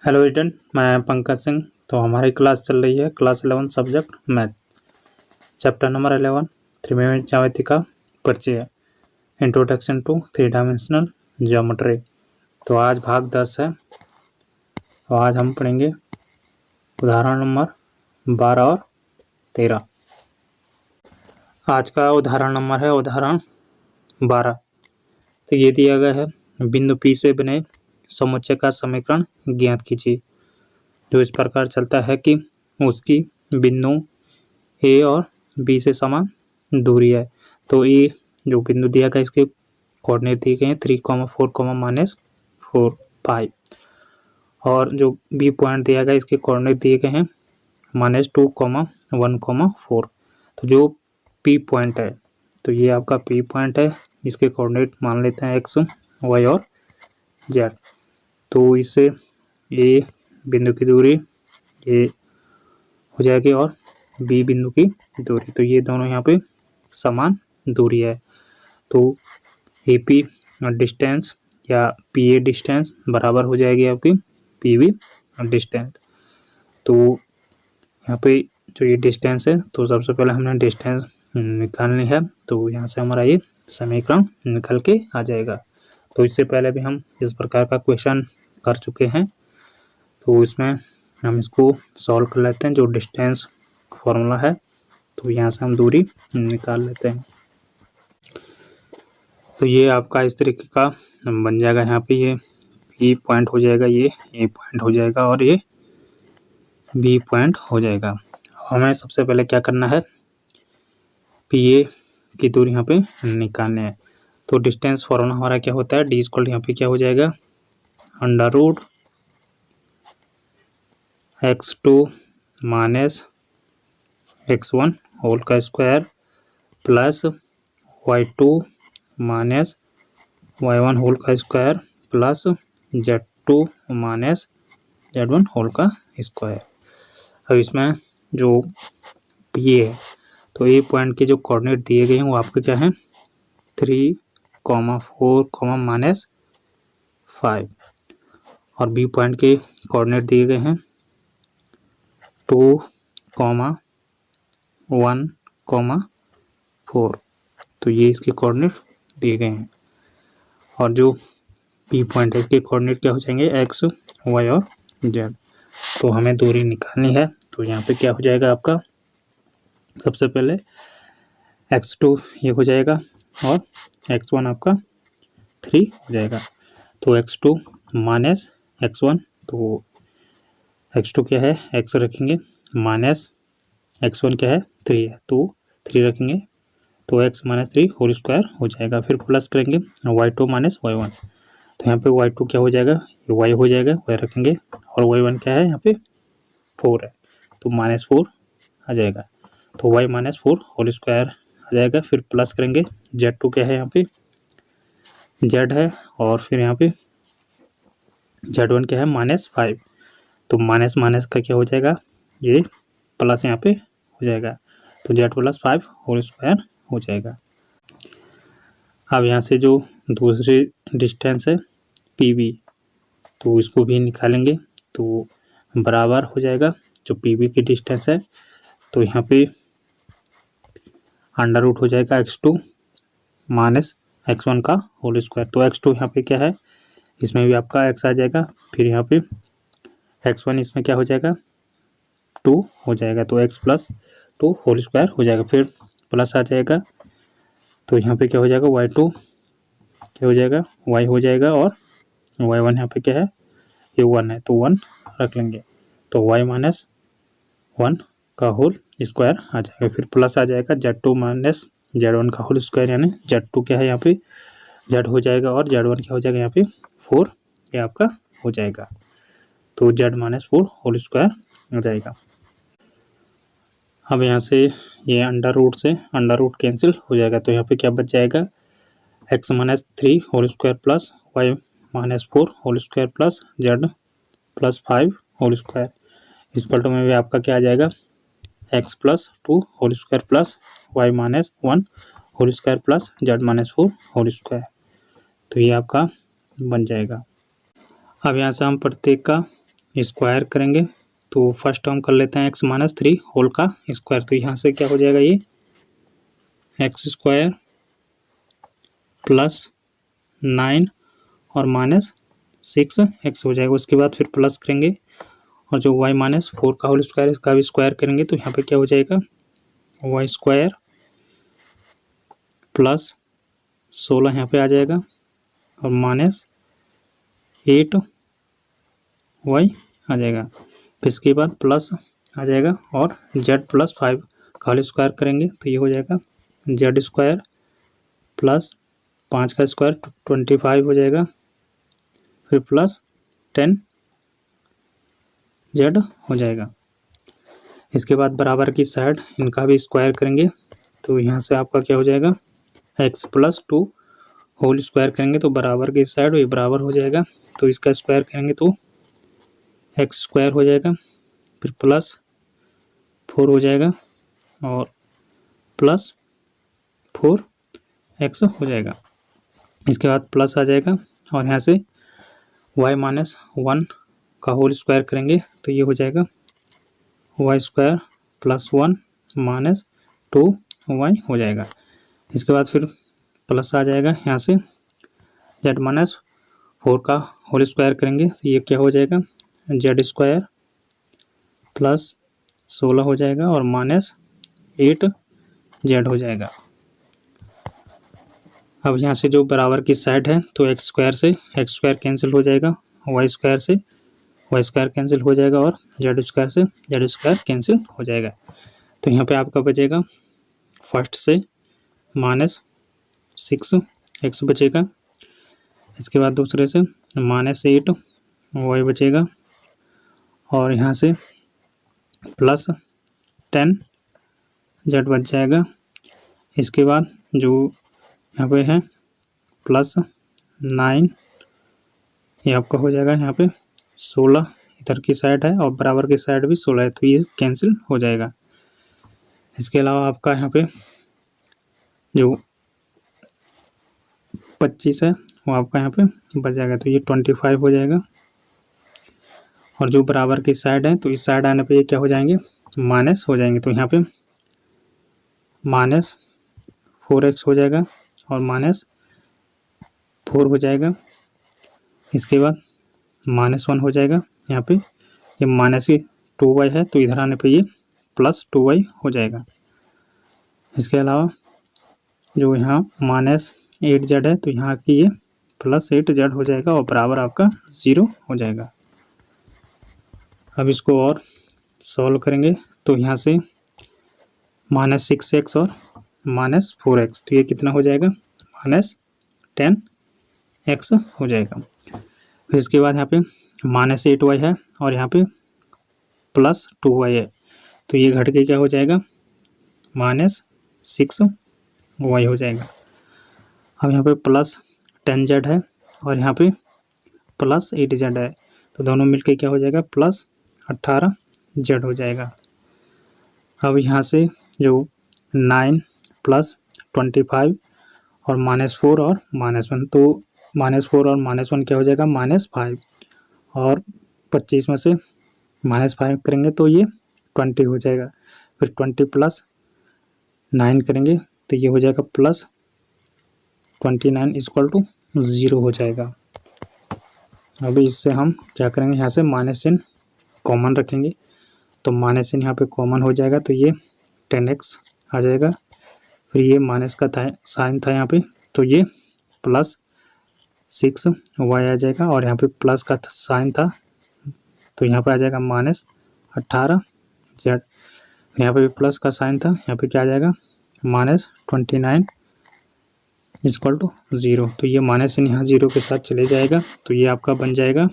Hello student, मैं पंकज सिंह। तो हमारी क्लास चल रही है class 11 subject math, chapter number 11 त्रिमेय ज्यामिति का परिचय, introduction to three dimensional geometry. तो आज भाग 10 है। तो आज हम पढ़ेंगे उदाहरण नंबर 12 और 13। आज का उदाहरण नंबर है उदाहरण 12। तो ये दिया गया है, बिंदु P से बने समुच्चय का समीकरण ज्ञात कीजिए, जो इस प्रकार चलता है कि उसकी बिंदु ए और बी से समान दूरी है। तो ए जो बिंदु दिया गया, इसके कोऑर्डिनेट दिए गए हैं 3, 4, -4, 5, और जो बी पॉइंट दिया गया, इसके कोऑर्डिनेट दिए गए हैं -2, 1, 4। तो जो पी पॉइंट है, तो ये आपका पी पॉइंट है, इसके कोऑर्डिनेट मान लेते हैं एक्स, वाई और जेड। तो इससे ये बिंदु की दूरी ये हो जाएगी और बी बिंदु की दूरी, तो ये दोनों यहाँ पे समान दूरी है। तो ए पी डिस्टेंस या पी ए डिस्टेंस बराबर हो जाएगी आपकी पी बी डिस्टेंस। तो यहाँ पे जो ये डिस्टेंस है, तो सबसे पहले हमने डिस्टेंस निकालनी है। तो यहाँ से हमारा ये समीकरण निकल के आ जाएगा। तो इससे पहले भी हम इस प्रकार का क्वेश्चन कर चुके हैं, तो इसमें हम इसको सॉल्व कर लेते हैं। जो डिस्टेंस फॉर्मूला है, तो यहाँ से हम दूरी निकाल लेते हैं। तो ये आपका इस तरीके का बन जाएगा। यहाँ पे ये पी पॉइंट हो जाएगा, ये ए पॉइंट हो जाएगा और ये बी पॉइंट हो जाएगा। हमें सबसे पहले क्या करना है, पी ए की दूरी यहाँ पे निकालनी है। तो डिस्टेंस फॉर्मूला हमारा क्या होता है, डी इक्वल यहाँ पे क्या हो जाएगा, √ x2 - x1 होल का square plus y2 - y1 whole का square plus z2 - z1 whole का स्क्वायर। अब इसमें जो पी है, तो ए पॉइंट के जो कोऑर्डिनेट दिए गए हैं वो आपके क्या हैं 3, 4, -5, और बी पॉइंट के कोऑर्डिनेट दिए गए हैं 2, 1, 4। तो ये इसके कोऑर्डिनेट दिए गए हैं। और जो पी पॉइंट है, इसके कोऑर्डिनेट क्या हो जाएंगे एक्स, वाई और जेड। तो हमें दूरी निकालनी है। तो यहाँ पे क्या हो जाएगा आपका, सबसे पहले x2 ये हो जाएगा और x1 आपका 3 हो जाएगा। तो x2 - x1, तो x2 क्या है x रखेंगे, माइनस x1 क्या है 3 है, तो 3 रखेंगे, तो x - 3 होल स्क्वायर हो जाएगा। फिर प्लस करेंगे y2 - y1, तो यहाँ पे y2 क्या हो जाएगा, ये y हो जाएगा, y रखेंगे, और y1 क्या है यहाँ पे 4 है, तो -4 आ जाएगा। तो y - 4 होल स्क्वायर आ जाएगा। फिर प्लस करेंगे z2 क्या है यहाँ पे z है, और फिर यहाँ पे z1 क्या है -5, तो माइनस का क्या हो जाएगा, ये प्लस यहाँ पे हो जाएगा, तो z + 5 होल स्क्वायर हो जाएगा। अब यहाँ से जो दूसरी डिस्टेंस है पी बी, तो इसको भी निकालेंगे। तो बराबर हो जाएगा जो पी बी की डिस्टेंस है, तो यहाँ पे √ हो जाएगा x2 - x1 का होल स्क्वायर। तो x2 यहाँ पे क्या है, इसमें भी आपका x आ जाएगा, फिर यहाँ पे x1 इसमें क्या हो जाएगा 2 हो जाएगा, तो x + 2 होल स्क्वायर हो जाएगा। फिर प्लस आ जाएगा, तो यहाँ पे क्या हो जाएगा y2 क्या हो जाएगा y हो जाएगा, और y1 यहाँ पे क्या है ये 1 है, तो 1 रख लेंगे, तो y - 1 का होल स्क्वायर आ जाएगा। फिर प्लस आ जाएगा z2 - z1 का होल स्क्वायर, यानी z2 क्या है यहाँ पे z हो जाएगा, और z1 क्या हो जाएगा यहाँ पे 4, ये आपका हो जाएगा, तो z - 4 होल स्क्वायर आ जाएगा। अब यहाँ से ये √ से √ कैंसिल हो जाएगा, तो यहाँ पे क्या बच जाएगा x - 3 whole square plus y - 4 whole square plus z + 5 whole square, इस पलटो में भी आपका क्या आ जाएगा x + 2 whole square plus y - 1 whole square plus z - 4 whole square. तो ये आपका बन जाएगा। अब यहाँ से हम प्रत्येक का स्क्वायर करेंगे तो फर्स्ट टर्म कर लेते हैं एक्स माइनस 3 होल का स्क्वायर। तो यहाँ से क्या हो जाएगा, ये एक्स स्क्वायर प्लस 9 और माइनस 6 एक्स हो जाएगा। उसके बाद फिर प्लस करेंगे और जो y माइनस 4 का होल स्क्वायर इसका भी स्क्वायर करेंगे तो यहाँ पे क्या हो जाएगा, वाई स्क्वायर प्लस 16 यहाँ पे आ जाएगा और माइनस 8 वाई आ जाएगा। फिर इसके बाद प्लस आ जाएगा और z प्लस 5 का होल स्क्वायर करेंगे तो ये हो जाएगा z स्क्वायर प्लस 5 का स्क्वायर 25 हो जाएगा, फिर प्लस 10 z हो जाएगा। इसके बाद बराबर की साइड इनका भी स्क्वायर करेंगे तो यहाँ से आपका क्या हो जाएगा, x प्लस 2 होल स्क्वायर करेंगे तो बराबर की साइड ये बराबर हो जाएगा, तो इसका स्क्वायर करेंगे तो एक्स स्क्वायर हो जाएगा, फिर प्लस 4 हो जाएगा और प्लस 4x हो जाएगा। इसके बाद प्लस आ जाएगा और यहाँ से y माइनस 1 का होल स्क्वायर करेंगे तो ये हो जाएगा Y square plus 1 minus 2y हो जाएगा। इसके बाद फिर प्लस आ जाएगा, यहाँ से z माइनस 4 का होल स्क्वायर करेंगे तो ये क्या हो जाएगा, z स्क्वायर प्लस 16 हो जाएगा और माइनस 8z हो जाएगा। अब यहाँ से जो बराबर की साइड है तो एक्स स्क्वायर से एक्स स्क्वायर कैंसिल हो जाएगा, वाई स्क्वायर से वाई स्क्वायर कैंसिल हो जाएगा और जेड स्क्वायर से जेड स्क्वायर कैंसिल हो जाएगा। तो यहाँ पे आपका बचेगा फर्स्ट से माइनस 6x बचेगा, इसके बाद दूसरे से माइनस 8 वाई बचेगा और यहाँ से प्लस 10 जेड बच जाएगा। इसके बाद जो यहाँ पे है प्लस 9 ये आपका हो जाएगा, यहाँ पे 16 इधर की साइड है और बराबर की साइड भी 16 है तो ये कैंसिल हो जाएगा। इसके अलावा आपका यहाँ पे जो 25 है वो आपका यहाँ पे बच जाएगा तो ये 25 हो जाएगा और जो बराबर की साइड है तो इस साइड आने पे ये क्या हो जाएंगे, माइनस हो जाएंगे। तो यहाँ पे माइनस 4x हो जाएगा और माइनस 4 हो जाएगा। इसके बाद माइनस 1 हो जाएगा, यहाँ पे ये माइनस 2y है तो इधर आने पे ये प्लस 2y हो जाएगा। इसके अलावा जो यहाँ माइनस 8z है तो यहाँ की ये प्लस 8z हो जाएगा और बराबर आपका 0 हो जाएगा। अब इसको और सॉल्व करेंगे तो यहाँ से माइनस 6x और माइनस 4x तो ये कितना हो जाएगा, माइनस 10x हो जाएगा। फिर इसके बाद यहाँ पे माइनस 8y है और यहाँ पे प्लस 2y है तो ये घट के क्या हो जाएगा, माइनस 6y हो जाएगा। अब यहाँ पे प्लस 10z है और यहाँ पे प्लस 8z है तो दोनों मिलके क्या हो जाएगा, प्लस 18z हो जाएगा। अब यहाँ से जो 9 प्लस 25 और माइनस 4 और माइनस 1 तो माइनस 4 और माइनस 1 क्या हो जाएगा, माइनस 5 और 25 में से माइनस 5 करेंगे तो ये 20 हो जाएगा। फिर 20 प्लस 9 करेंगे तो ये हो जाएगा प्लस 29 इक्वल टू 0 हो जाएगा। अभी इससे हम क्या करेंगे, यहाँ से माइनस चिन्ह कॉमन रखेंगे तो माइनस चिन्ह यहाँ पे कॉमन हो जाएगा तो ये 10x आ जाएगा। फिर ये माइनस का साइन था यहाँ पे तो ये प्लस 6y आ जाएगा और यहाँ पे प्लस का साइन था तो यहाँ पे आ जाएगा माइनस 18z। यहाँ पे भी प्लस का साइन था, यहाँ पे क्या आ जाएगा, माइनस 29 इक्वल टू 0। तो ये माइनस चिन्ह यहाँ 0 के साथ चले जाएगा तो ये आपका बन जाएगा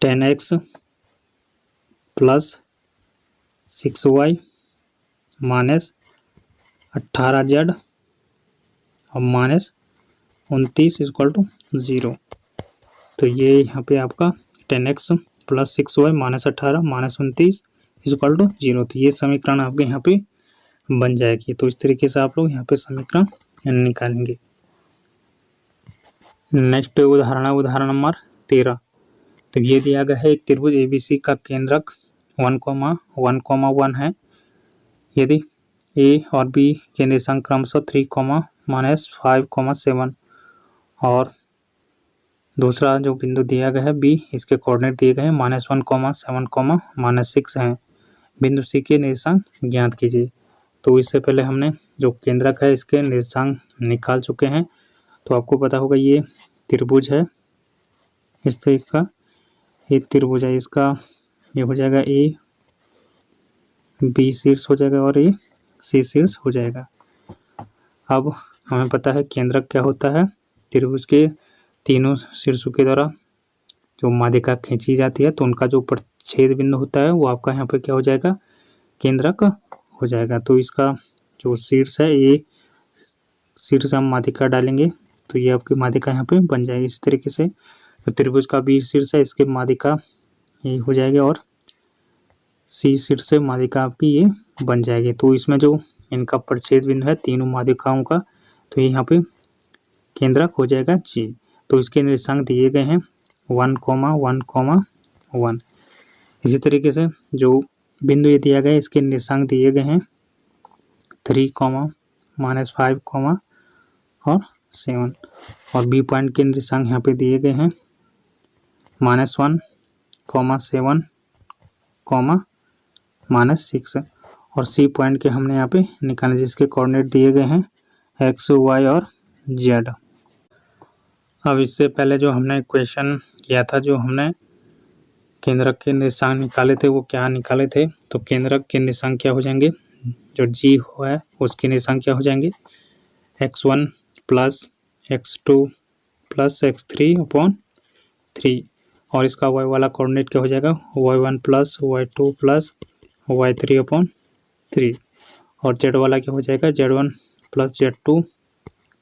10x plus 6y minus 18z और माइनस 29 इक्वल टू 0। तो ये यहाँ पे आपका 10x plus 6y minus 18 minus 29 equal to 0। तो ये समीकरण आपके यहाँ पे बन जाएगी। तो इस तरीके से आप लोग यहाँ पे समीकरण निकालेंगे। नेक्स्ट उदाहरण नंबर 13। तो ये दिया गया है एक त्रिभुज ABC का केंद्रक 1,1,1 है। यदि A और B के निर्देशांक क्रमशः 3, -5, 7 और दूसरा जो बिंदु दिया गया है B, इसके कोऑर्डिनेट दिए गए हैं -1, 7, -6 हैं। बिंदु C के निर्देशांक ज्ञात कीजिए। तो इससे पहले हमने जो केंद्रक है इसके निर्देशांक निकाल चुके हैं। तो आपको पता होगा ये त्रिभुज है, इस तरीके का ये त्रिभुज है। इसका ये हो जाएगा A, B शीर्ष हो जाएगा और ये C शीर्ष हो जाएगा। अब हमें पता है केंद्रक क्या होता है। त्रिभुज के तीनों शीर्षों के द्वारा जो माध्यिका खींची जाती है तो उनका जो प्रच्छेद बिंदु होता है वो आपका यहाँ पे क्या हो जाएगा, केंद्रक हो जाएगा। तो इसका जो शीर्ष है ये शीर्ष हम माध्यिका डालेंगे तो ये आपकी माध्यिका यहाँ पे बन जाएगी। इस तरीके से जो त्रिभुज का B शीर्ष है इसके माध्यिका ये हो जाएगी और C शीर्ष से माध्यिका आपकी ये बन जाएगी। तो इसमें जो इनका प्रच्छेद बिंदु है तीनों माध्यिकाओं का तो ये यहाँ पे केंद्रक हो जाएगा G। तो इसके निर्देशांक दिए गए हैं 1, 1, 1। इसी तरीके से जो बिंदु ये दिया गया है इसके निर्देशांक दिए गए हैं 3, -5, और 7 और B पॉइंट के निर्देशांक यहाँ पे दिए गए हैं -1, 7, -6 और C पॉइंट के हमने यहाँ पे निकाले जिसके कोऑर्डिनेट दिए गए हैं X, Y और Z। अब इससे पहले जो हमने क्वेश्चन किया था, जो हमने केंद्रक के निर्देशांक निकाले थे वो क्या निकाले थे, तो केंद्रक के निर्देशांक क्या हो जाएंगे, जो G है उसके निर्देशांक क्या हो जाएंगे x1 + x2 + x3/3 और इसका y वाला कोऑर्डिनेट क्या हो जाएगा y1 + y2 + y3/3 और z वाला क्या हो जाएगा z1 + z2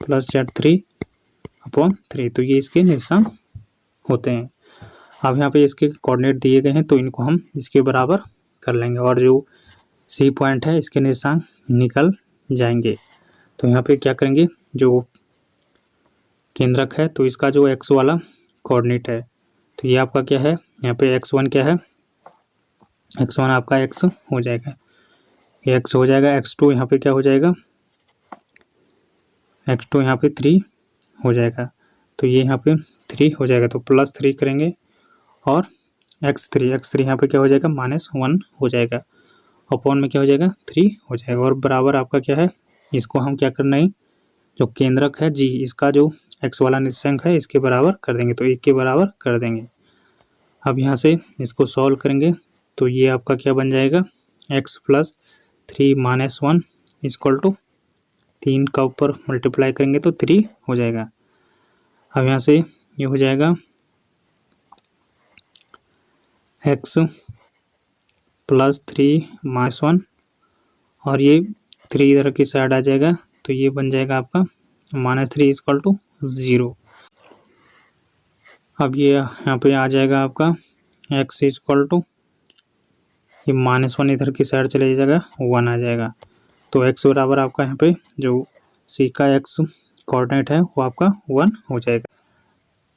+ z3/3। तो ये इसके निर्देशांक होते हैं। अब यहाँ पे इसके कोऑर्डिनेट दिए गए हैं तो इनको हम इसके बराबर कर लेंगे और जो C पॉइंट है इसके निर्देशांक निकल जाएंगे। तो यहाँ पे क्या करेंगे, जो केंद्रक है तो इसका जो x वाला कोऑर्डिनेट है तो ये आपका क्या है, यहाँ पे x1 क्या है, x1 आपका x हो जाएगा, ये x हो जाएगा। x2 यहाँ पे क्या हो जाएगा, x2 यहाँ पे 3 हो जाएगा तो ये यहाँ पे 3 हो जाएगा तो +3 करेंगे और x3 यहाँ पे क्या हो जाएगा -1 हो जाएगा, अपॉन में क्या हो जाएगा 3 हो जाएगा और बराबर आपका क्या है, इसको हम क्या करना है, जो केंद्रक है G इसका जो x वाला निर्देशांक है इसके बराबर कर देंगे तो 1 के बराबर कर देंगे। अब यहाँ से इसको सॉल्व करेंगे तो ये आपका क्या बन जाएगा x + 3 - 1 = 3 का ऊपर मल्टीप्लाई करेंगे तो 3 हो जाएगा। अब यहाँ से ये हो जाएगा x + 3 - 1 और ये 3 इधर की साइड आ जाएगा तो ये बन जाएगा आपका -3 = 0। अब ये यहाँ पे आ जाएगा आपका x = ये -1 इधर की साइड चले जाएगा 1 आ जाएगा तो x बराबर आपका यहाँ पे जो C का x कोऑर्डिनेट है वो आपका 1 हो जाएगा।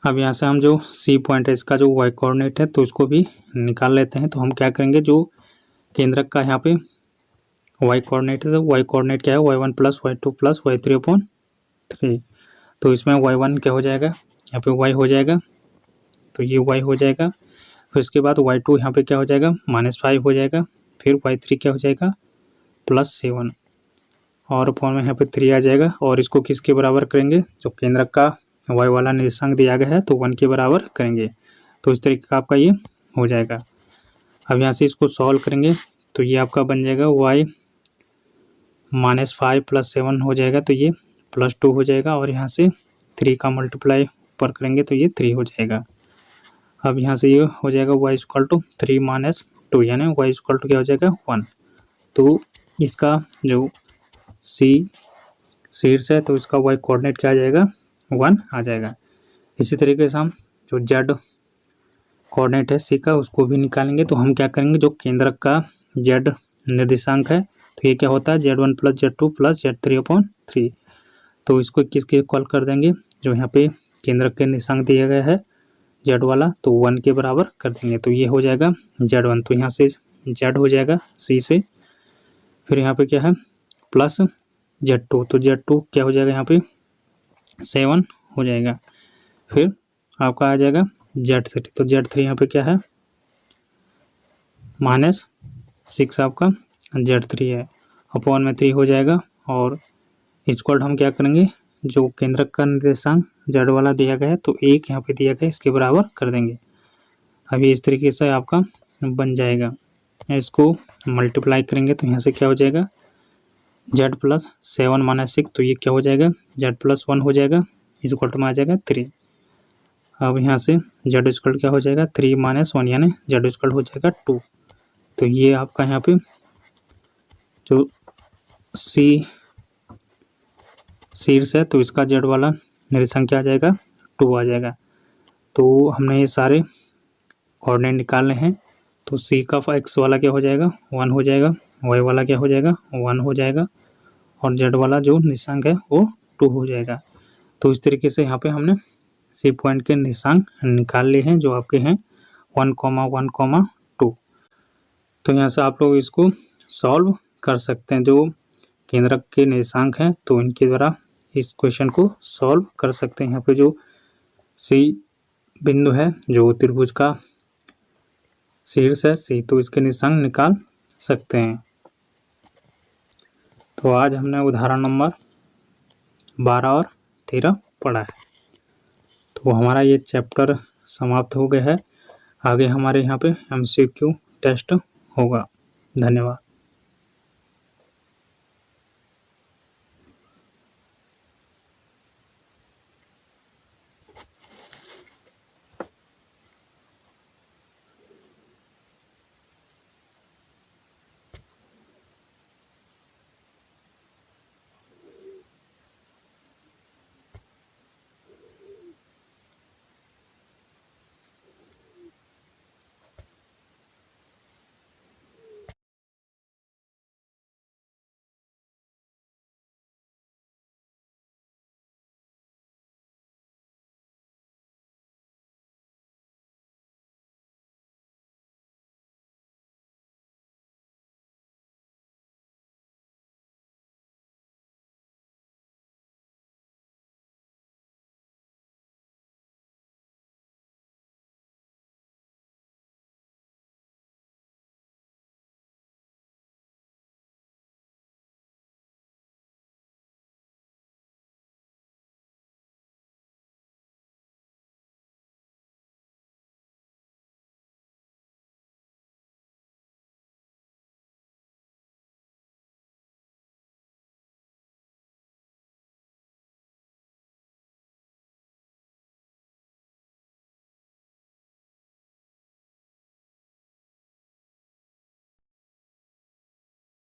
अब यहाँ से हम जो C पॉइंट है इसका जो y कोऑर्डिनेट है तो उसको भी निकाल लेते हैं। तो हम क्या करेंगे, जो केंद्रक का यहाँ पे y कोऑर्डिनेट है तो y कोऑर्डिनेट क्या है y1 + y2 + y3/3 तो इसमें y1 क्या हो जाएगा, यहाँ पे y हो जाएगा तो ये y हो जाएगा, फिर उसके बाद y2 यहाँ पे क्या हो जाएगा -5 हो जाएगा, फिर y3 क्या हो जाएगा +7 और अपॉन में यहाँ पे 3 आ जाएगा और इसको किसके बराबर करेंगे, जो केंद्रक का y वाला निर्देशांक दिया गया है तो 1 के बराबर करेंगे तो इस तरीके का आपका ये हो जाएगा। अब यहाँ से इसको सॉल्व करेंगे तो ये आपका बन जाएगा y -5 + 7 हो जाएगा तो ये +2 हो जाएगा और यहाँ से 3 का मल्टीप्लाई ऊपर करेंगे तो ये 3 हो जाएगा। अब यहाँ से ये हो जाएगा y = 3 - 2 यानी y = क्या हो जाएगा 1। तो इसका जो C शीर्ष है तो इसका y कोऑर्डिनेट क्या आ जाएगा 1 आ जाएगा। इसी तरीके से हम जो Z कोऑर्डिनेट है C का उसको भी निकालेंगे तो हम क्या करेंगे, जो केंद्रक का Z निर्देशांक है तो ये क्या होता है z1 + z2 + z3/3 तो इसको किसके इक्वल कर देंगे, जो यहाँ पे केंद्रक के निर्देशांक दिया गया है जेड वाला, तो 1 के बराबर कर देंगे, तो ये हो जाएगा Z1। तो यहाँ से Z हो जाएगा C से, फिर यहाँ पे क्या है प्लस Z2, तो Z2 क्या हो जाएगा यहाँ पे 7 हो जाएगा। फिर आपका आ जाएगा Z3, तो Z3 यहाँ पे क्या है -6 आपका Z3 है, अपॉन में 3 हो जाएगा। और इक्वल हम क्या करेंगे, जो केंद्रक का निर्देशांक जेड वाला दिया गया है तो 1 यहाँ पे दिया गया है, इसके बराबर कर देंगे। अभी इस तरीके से आपका बन जाएगा। इसको मल्टीप्लाई करेंगे तो यहाँ से क्या हो जाएगा Z प्लस 7 -6, तो ये क्या हो जाएगा Z प्लस 1 हो जाएगा, इक्वल में आ जाएगा 3। अब यहाँ से Z स्क्वायर क्या हो जाएगा 3 - 1 यानी Z स्क्वायर हो जाएगा 2। तो ये आपका यहाँ पे जो शीर्ष है तो इसका जेड वाला निर्देशांक क्या आ जाएगा 2 आ जाएगा। तो हमने ये सारे कोऑर्डिनेट निकालने हैं, तो सी का एक्स वाला क्या हो जाएगा 1 हो जाएगा, वाई वाला क्या हो जाएगा 1 हो जाएगा, और जेड वाला जो निर्देशांक है वो 2 हो जाएगा। तो इस तरीके से यहाँ पे हमने सी पॉइंट के निर्देशांक निकाल लिए हैं जो आपके हैं 1,1,2। तो यहाँ से आप लोग इसको सॉल्व कर सकते हैं, जो केंद्रक के निर्देशांक हैं तो इनके द्वारा इस क्वेश्चन को सॉल्व कर सकते हैं। यहाँ पे जो सी बिंदु है जो त्रिभुज का शीर्ष है सी, तो इसके निर्देशांक निकाल सकते हैं। तो आज हमने उदाहरण नंबर 12 और 13 पढ़ा है। तो हमारा ये चैप्टर समाप्त हो गया है। आगे हमारे यहाँ पे MCQ टेस्ट होगा। धन्यवाद।